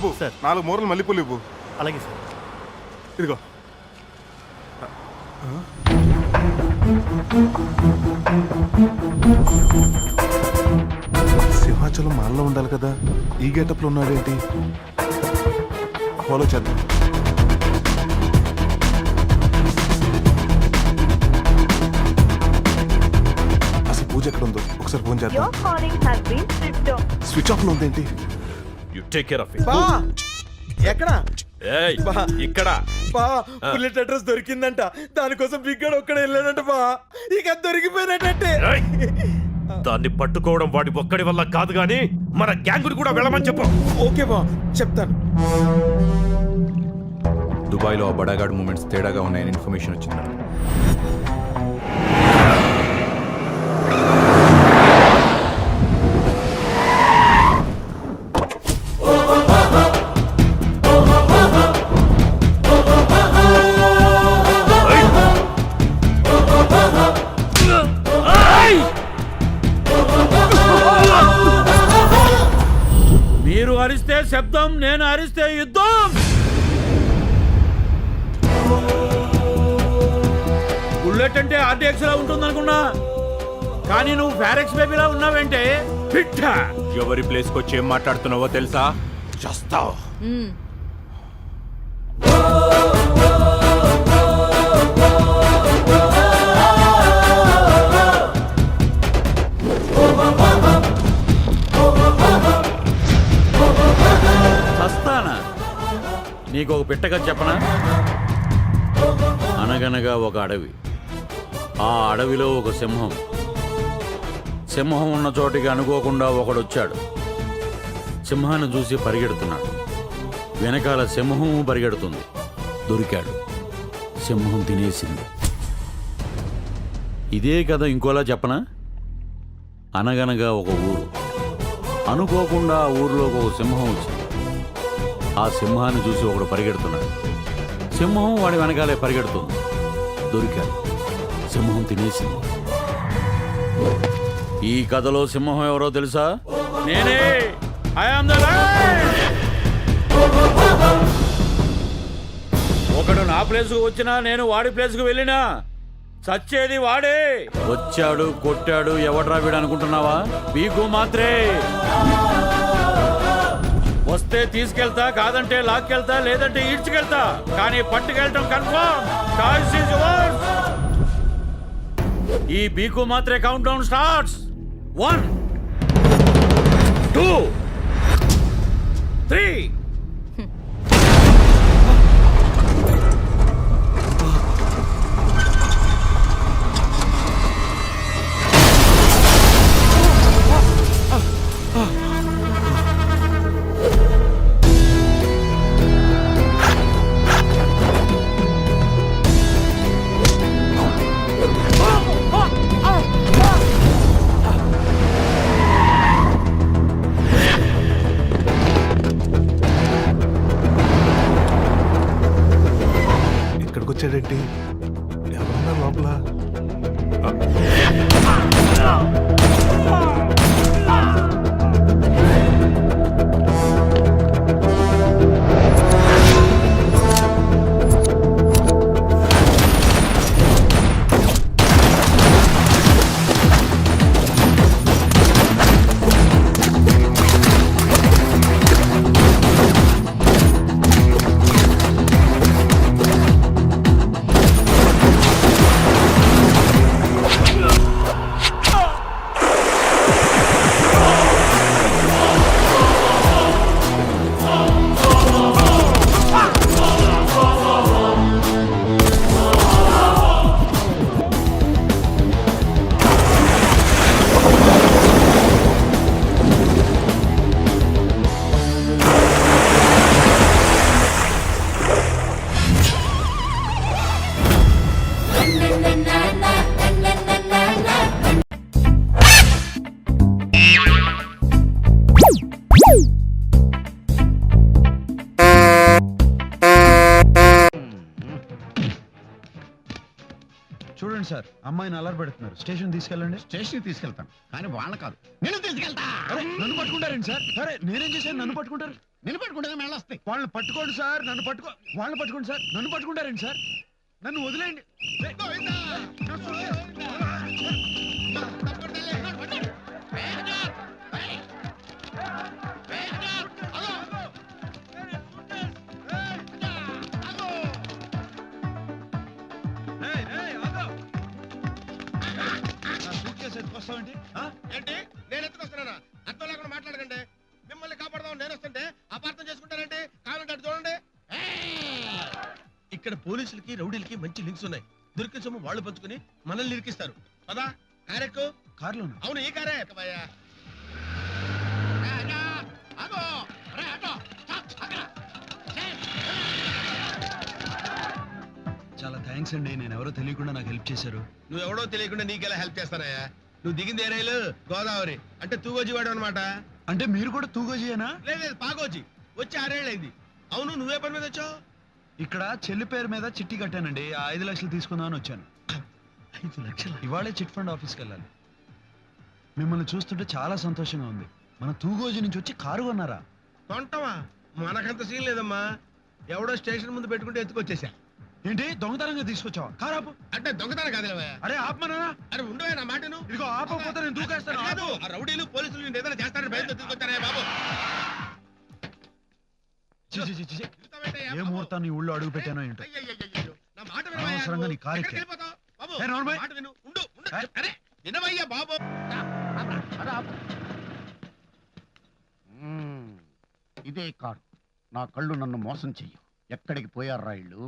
బాబు sir. 4 మూరలు మల్లెపూలు ఇవ్వు. అలాగే సార్. ఇదిగో. సింహాచలం మాల్లో ఉండాలి కదా, ఈ గెటప్లో ఉన్నాడేంటి? ఫాలో చేద్దాం. అసలు పూజ ఎక్కడ ఉందో ఒకసారి ఫోన్ చేద్దాం. స్విచ్ ఆఫ్ లో ఉందేంటి? You take care of it. బా ఎక్కడ ఏయ్ బా. ఇక్కడ బా బుల్లెట్ అడ్రస్ దొరికిందంట, దానికోసం బిగ్గాడు ఒక్కడ వెళ్ళాడంట బా. ఇక దొరికిపోయినట్టే. ఏయ్! దాన్ని పట్టుకోవడం వాడి ఒక్కడి వల్ల కాదు గాని మన గ్యాంగుని కూడా వెళ్ళమని చెప్పు. ఓకే బా, చెప్తాను. దుబాయ్లో ఆ బడాగాడ్ మూమెంట్స్ తేడాగా ఉన్నాయని ఇన్ఫర్మేషన్ వచ్చింది. మీరు అరిస్తే శబ్దం, నేను అరిస్తే యుద్ధం. బుల్లెట్ అంటే ఆర్డీఎక్స్ లా ఉంటుంది అనుకున్నా, కానీ నువ్వు ఫారెక్స్ బేబీలా ఉన్నావేంటే పిట్ట. ఎవరి ప్లేస్కి వచ్చి ఏం మాట్లాడుతున్నావో తెలుసా? చేస్తావు. చస్తానా? నీకు ఒక పిట్టగా చెప్పనా? అనగనగా ఒక అడవి, ఆ అడవిలో ఒక సింహం. సింహం ఉన్న చోటికి అనుకోకుండా ఒకడొచ్చాడు. సింహాన్ని చూసి పరిగెడుతున్నాడు. వెనకాల సింహం పరిగెడుతుంది. దొరికాడు. సింహం తినేసింది. ఇదే కథ ఇంకోలా చెప్పనా? అనగనగా ఒక ఊరు, అనుకోకుండా ఆ ఊరిలోకి ఒక సింహం వచ్చింది. ఆ సింహాన్ని చూసి ఒకడు పరిగెడుతున్నాడు. సింహం వాడి వెనకాలే పరిగెడుతుంది. దొరికాడు. సింహం తినేసింది. ఈ కథలో సింహం ఎవరో తెలుసా? నేనే. I am the lion. ఒకడు నా ప్లేస్కు వచ్చినా, నేను వాడి ప్లేస్కు వెళ్ళినా చచ్చేది వాడే. వచ్చాడు, కొట్టాడు, ఎవడ్రా వీడు అనుకుంటున్నావా? పీకు మాత్రే. వస్తే తీసుకెళ్తా, కాదంటే లాక్కెళ్తా, లేదంటే ఈడ్చుకెళ్తా, కానీ పట్టుకెళ్ళటం కన్ఫర్మ్. Choice is yours. ఈ బీకు మాత్రే కౌంట్ డౌన్ స్టార్ట్స్. 1 2 3. ఇక్కడికి వచ్చాడేంటి? ఎవరన్నా లోపల? చూడండి సార్, అమ్మాయిని అలర్ పెడుతున్నారు. స్టేషన్ తీసుకెళ్ళండి. స్టేషన్ తీసుకెళ్తాను కానీ వాళ్ళ కాదు, నేను తీసుకెళ్తా. అరే నన్ను పట్టుకుంటారండి సార్? అరే నేనేం చేశాను? నన్ను పట్టుకుంటారు? నేను పెట్టుకుంటే మెళ్ళొస్తాయి. వాళ్ళని పట్టుకోండి సార్, నన్ను వాళ్ళని పట్టుకోండి సార్. నన్ను పట్టుకుంటారండి సార్? నన్ను వదిలేయండి. ఏంటి నేను ఎత్తుకొస్తున్నానా? అర్థం లేకుండా మాట్లాడకండి. మిమ్మల్ని కాపాడదాం నేను వస్తుంటే అపార్థం చేసుకుంటారంటే కావాలంటే అటు చూడండి. ఇక్కడ పోలీసులకి రౌడీలకి మంచి లింక్స్ ఉన్నాయి. దొరికే సొమ్ము వాళ్ళు పంచుకుని మనల్ని ఇరికిస్తారు. పదా కారెక్కు. కార్లోనా? అవును ఈ కారే. చాలా థ్యాంక్స్ అండి, నేను ఎవరో తెలియకుండా నాకు హెల్ప్ చేశారు. నువ్వెవడో తెలియకుండా నీకెలా హెల్ప్ చేస్తానయ్యా? నువ్వు దిగింది ఏ రైలు? గోదావరి అంటే తూగోజీవాడు అనమాట. అంటే మీరు కూడా తూగోజీయేనా? లేదు పాగోజీ. వచ్చి 6 ఏళ్ళైంది. అవును నువ్వే పని మీద వచ్చావు? ఇక్కడ చెల్లి పేరు మీద చిట్టి కట్టానండి. ఆ 5 లక్షలు తీసుకుందామని వచ్చాను. 5 లక్షలు? ఇవాళే చిట్ ఫండ్ ఆఫీస్కి వెళ్ళాలి. మిమ్మల్ని చూస్తుంటే చాలా సంతోషంగా ఉంది. మన తూగోజీ నుంచి వచ్చి కారు కొన్నారా? కొంటవా? మనకంత సీన్ లేదమ్మా. ఎవడో స్టేషన్ ముందు పెట్టుకుంటే ఎత్తుకొచ్చేసా. ఏంటి దొంగతనంగా తీసుకొచ్చావా? కారు ఆపు. అంటే దొంగతనం కాదులేవా? అరే ఆపమనా? అరే ఉండవే నా మాటను. ఇదిగో ఆపకపోతే నేను దూకేస్తాను. కాదు, ఆ రౌడీలు పోలీసులు నేను ఏదైనా చేస్తారని భయంతో తీసుకొచ్చారా బాబు? చి, చి, చి, చి. తిరుగుతావేంటయ్యా ఏ బాబు? ముహూర్తాన్ని ఊళ్ళో అడుగు పెట్టానో ఏంటో. అయ్యయ్యయ్యయ్యో, నా మాట వినవయ్యా అనవసరంగా నువ్వు. నీ కారు ఎక్కడికి ఎక్కా. వెళ్ళిపోతావ్? బాబు, ఏ నోర్మై. మాట విను. ఉండు. ఏ? అరే వినవయ్యా బాబు. ఇదే కారు. నా కళ్ళు నన్ను మోసం చెయ్యు. ఎక్కడికి పోయారు రాయిళ్ళు?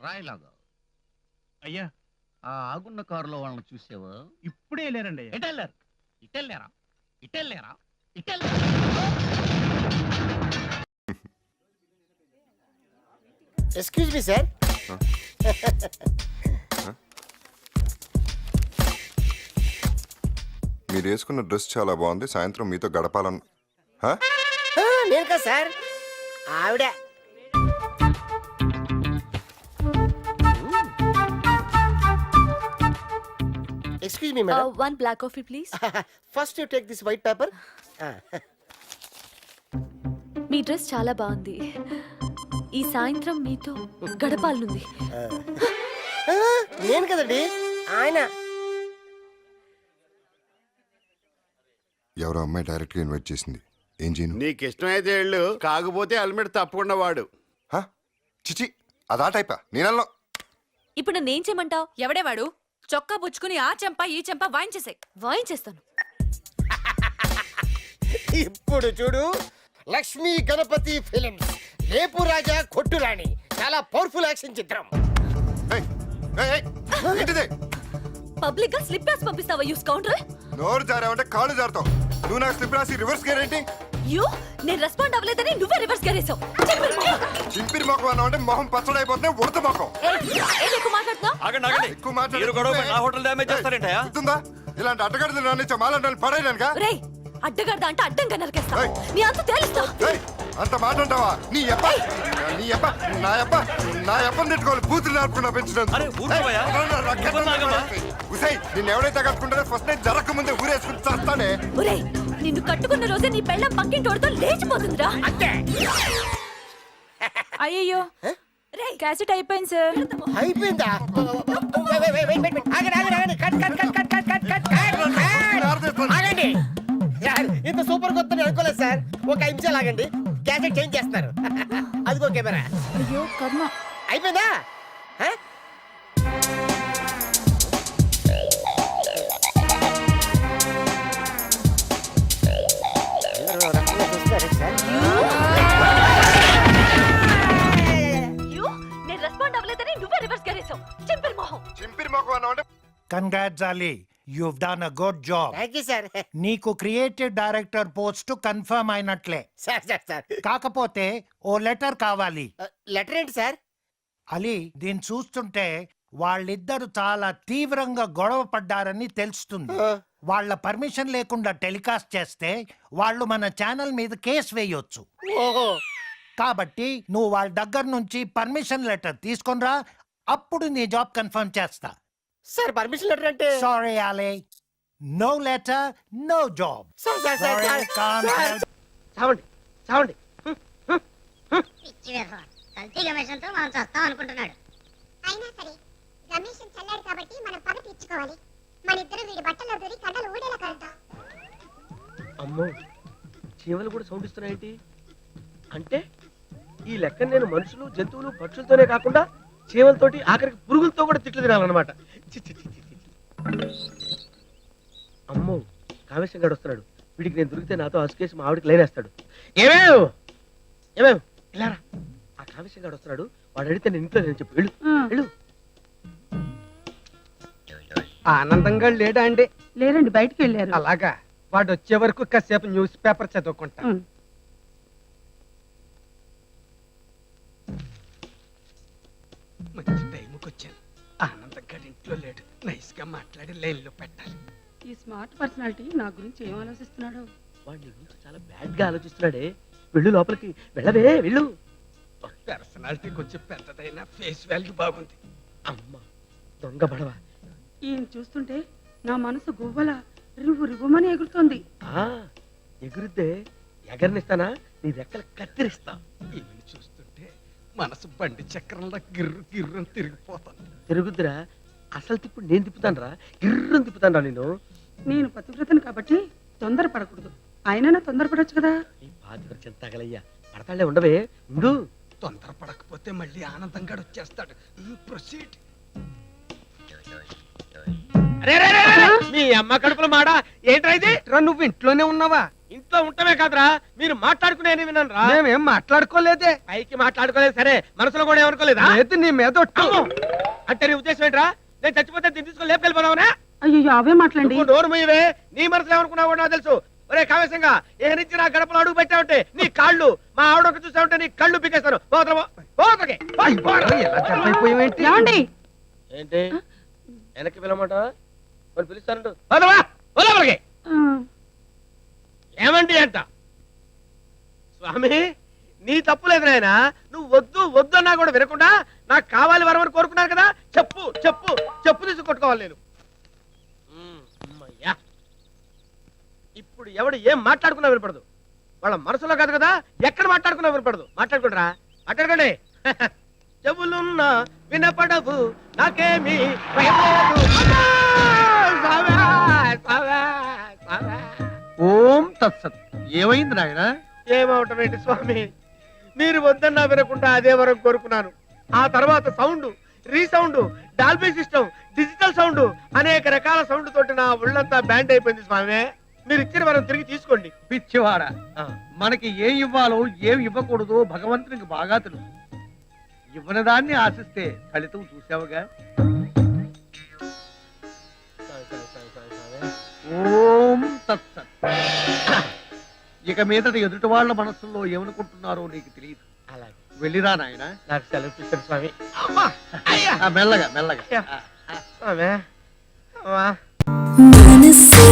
రాయిలాగా అయ్యా ఆ ఆగున్న కారులో వాళ్ళని చూసావా? ఇప్పుడే వెళ్ళారండి. ఎటెళ్ళారు? ఇటెళ్ళారా? ఇటెళ్ళారా? Excuse me sir. మీరు వేసుకున్న డ్రెస్ చాలా బాగుంది. సాయంత్రం మీతో గడపాలను. నేను కదా సార్, ఆవిడ. Excuse me madam. 1 black coffee please. First you take this white paper. Me dress చాలా బాగుంది. ఈ సాయంత్రం మీతో గడపాలనుంది. నేను కదండి ఆయన. ఎవరో అమ్మాయి డైరెక్ట్ గా ఇన్వైట్ చేసింది. ఏం చేయను? నీకు ఇష్టమైతే వెళ్ళు, కాకపోతే హెల్మెట్ తప్పకుండా వాడు. హ? చిచి అదా టైపా? నేనల్లో. ఇప్పుడు నేనేం చేయమంటావు? ఎవడేవాడు? చొక్కా బుచ్చుకుని ఆ చెంప ఈ చెంప వాయించేస్తాను. ఇప్పుడు చూడు, లక్ష్మీ గణపతి ఫిల్మ్స్, రేపు రాజా కొట్టు రాణి, చాలా పవర్ఫుల్ యాక్షన్ చిత్రం. ఏయ్, ఏయ్, ఏయ్, ఏంటిది? పబ్లిక్ గా స్లిప్ వేసి పంపిస్తావా యూ స్కౌంటర్? నోరు జారావంటే కాళ్ళు జారుతావు. నువ్వు నాకు స్లిప్ రాసి రివర్స్ గేర్ ఏంటి? నేను రెస్పాండ్ అవ్వలేదని నువ్వే రివర్స్ గేరేసావు. చింపిరి మొక్కం అన్నావు అంటే మొహం పచ్చడైపోతున్నాయి. ఉడత మొక్కం. ఎక్కువ మాట్లాడుతున్నావు? ఎక్కువ మాట్లాడుతుందా? ఇలాంటి అడ్డగడ్డలు రానిచ్చా మాలంటే పడేయడానికా? రేయ్, అడ్డగడ్డ అంటే అడ్డంగా నరికేస్తా. ఏయ్. నీ అంత తేలుస్తా. ఏయ్, అంత మాట అంటావా? నీ అప్ప నా అప్పని తిట్టుకోవాలి. బూతులు నేర్పకుండా పెంచడం. నిన్ను ఎవరైతే కట్టుకుంటారో ఫస్ట్ నైట్ జరగక ముందే ఊరేసుకుని చేస్తానే. ఒరేయ్, నిన్ను కట్టుకున్న రోజే నీ పెళ్ళం పక్కింటోడితో లేచిపోతుందిరా. అంతే. అయ్యయ్యో, క్యాసెట్ అయిపోయింది సార్. అయిపోయిందా? ఆగండి. ఇంత సూపర్ కొత్త అనుకోలేదు సార్. ఒక 5 నిమిషాలు ఆగండి, క్యాసెట్ చేంజ్ చేస్తున్నారు. అదిగో కెమెరా. అయ్యో కర్మ. అయిపోయిందా? నేను రెస్పాండ్ అవ్వలేదని నువ్వే రివర్స్ గేరేసావు. చింపిరి మొక్కం అన్నావు అంటే Congrats, Ali. You've done a good job. Thank you sir. నీకు క్రియేటివ్ డైరెక్టర్ పోస్ట్ కన్ఫర్మ్ అయినట్లే. సార్ కాకపోతే ఓ లెటర్ కావాలి. లెటర్ ఏంటి సార్? అలీ, దీన్ని చూస్తుంటే వాళ్ళిద్దరు చాలా తీవ్రంగా గొడవ పడ్డారని తెలుస్తుంది. వాళ్ళ పర్మిషన్ లేకుండా టెలికాస్ట్ చేస్తే వాళ్ళు మన ఛానల్ మీద కేసు వేయొచ్చు. ఓహో. కాబట్టి నువ్వు వాళ్ళ దగ్గర నుంచి పర్మిషన్ లెటర్ తీసుకొనిరా, అప్పుడు నీ జాబ్ కన్ఫర్మ్ చేస్తా. సార్ పర్మిషన్ లెటర్ అంటే సారీ ఆలే, no letter no job. Sir sir sir Sorry, sir, can't sir. help. చావండి చావండి. కల్తీ గమేషంతో మనం చేస్తాం అనుకుంటున్నాడు. అయినా సరే రమేష్ చల్లాడు కాబట్టి మనం పగ తీర్చుకోవాలి. మన ఇద్దరు వీడి బట్టలో దూరి కండలు ఊడేలా కలుద్దాం. అమ్మో, చీమలు కూడా సౌండ్ ఇస్తున్నాయేంటి? అంటే ఈ లెక్క నేను మనుషులు, జంతువులు, పక్షులతోనే కాకుండా చీమలతోటి ఆఖరికి పురుగులతో కూడా తిట్లు తినాలన్నమాట. చి, చి, చి, చి, చి. అమ్మో, కామేశం గడు వస్తున్నాడు. వీడికి నేను దొరికితే నాతో అసుకేసి మా ఆవిడికి లైన్ వేస్తాడు. ఏమేం ఇలారా, ఆ కామేశం గడు వస్తున్నాడు. వాడు అడిగితే నేను ఇంట్లో నేను చెప్పు. వెళ్ళు వెళ్ళు. ఆనందంగా లేడా అండి? లేరండి, బయటికి వెళ్ళారు. అలాగా, వాడు వచ్చే వరకు కాసేపు న్యూస్ పేపర్ చదువుకుంటా. మంచి టైంకి వచ్చాను. ఆనందం గడి ఇంట్లో లేడు. నైస్ గా మాట్లాడి లైన్ లో పెట్టాలి. ఈ స్మార్ట్ పర్సనాలిటీ నా గురించి ఏం ఆలోచిస్తున్నాడు? వాడు నీ గురించి చాలా బ్యాడ్ గా ఆలోచిస్తున్నాడే. వెళ్ళు లోపలికి, వెళ్ళవే వెళ్ళు. పర్సనాలిటీ కొంచెం పెద్దదైనా ఫేస్ వాల్యూ బాగుంది. అమ్మ దొంగ బడవ. ఈయన చూస్తుంటే నా మనసు గువ్వల రివ్వుమని ఎగురుతోంది. ఆ ఎగురుద్దే, ఎగరనిస్తానా? నీ రెక్కలు కత్తిరిస్తా. ఈమెను చూస్తుంటే మనసు బండి చక్రంలో గిర్రు గిర్రు అని తిరిగిపోతాను. తిరుగుద్దురా, అసలు తిప్పుడు నేను తిప్పుతాను రా. గిర్రం తిప్పుతాను రా నేను. నేను పతివ్రతను కాబట్టి తొందరపడకూడదు. ఆయనైనా తొందరపడొచ్చు కదా. ఈ పాతివ్రత ఎంత తగలయ్యా, పడతాళ్లే ఉండవే ఉండు. తొందర పడకపోతే మళ్ళీ ఆనందంగా వచ్చేస్తాడు. ప్రొసీడ్. మీ అమ్మ కడుపులో మాడా ఏంట్రా ఇది? నువ్వు ఇంట్లోనే ఉన్నావా? ఇంట్లో ఉంటమే కాదురా, మీరు మాట్లాడుకునే విన్నాను రా. మేమేం మాట్లాడుకోలేదే. పైకి మాట్లాడుకోలేదు సరే, మనసులో కూడా ఏమనుకోలేదా? లేదు, నీ మీద ఒట్టు. అమ్మో! అంటే నీ ఉద్దేశం ఏంట్రా? నేను చచ్చిపోతే దీన్ని తీసుకొని లేపుకెళ్ళిపోదావునా? అయ్యో అవే మాట్లాడండి. నువ్వు నోరు మూయవే. నీ మనసులో ఏమనుకున్నావు కూడా నాకు తెలుసు. ఒరే కావేశంగా, ఏ నుంచి నా గడపలో అడుగు పెట్టావంటే నీ కాళ్ళు, మా ఆవిడ చూసావంటే నీ కళ్ళు పీకేస్తాను. ఎలా జబ్బైపోయావేంటి? ఏమండి? ఏంటి వెనక్కి పిలవమాట? మరి పిలుస్తానంటు పోదవా? పోదవలకి. ఏమండి అంట? స్వామి, నీ తప్పు లేదు నాయన. నువ్వు వద్దు వద్దు అన్నా కూడా వినకుండా నాకు కావాలి వరమని కోరుకున్నాను కదా. చెప్పు చెప్పు చెప్పు తీసి కొట్టుకోవాలి నేను. అమ్మయ్యా, ఇప్పుడు ఎవడు ఏం మాట్లాడుకున్నా వినపడదు. వాళ్ళ మనసులో కాదు కదా, ఎక్కడ మాట్లాడుకున్నా వినపడదు. మాట్లాడుకుంటారా? మాట్లాడుకోండి. చెవులున్నా వినపడవు నాకేమి భయం లేదు. అమ్మా! సావా, సావా, సావా. ఓం తత్సత్. ఏమైంది నాయన? ఏమవటం ఏంటి స్వామి, మీరు వద్దన్నా వినకుండా అదే వరం కోరుకున్నాను. ఆ తర్వాత sound, resound, Dolby system, digital sound, అనేక రకాల సౌండ్ తోటి నా ఒళ్ళంతా బ్యాండ్ అయిపోయింది స్వామి. మీరు ఇచ్చిన వరం తిరిగి తీసుకోండి. పిచ్చివాడా, మనకి ఏం ఇవ్వాలో ఏం ఇవ్వకూడదో భగవంతునికి బాగా తెలుసు. ఇవ్వని దాన్ని ఆశిస్తే ఫలితం చూసావుగా. ఓం తత్సత్. ఇక మీదట ఎదుటి వాళ్ళ మనసుల్లో ఏమనుకుంటున్నారో నీకు తెలియదు. అలాగే, వెళ్ళిరా నాయన. నాకు సెలవు ఇస్తాడు స్వామి. మెల్లగా మెల్లగా. స్వామి, అమ్మా. మనసే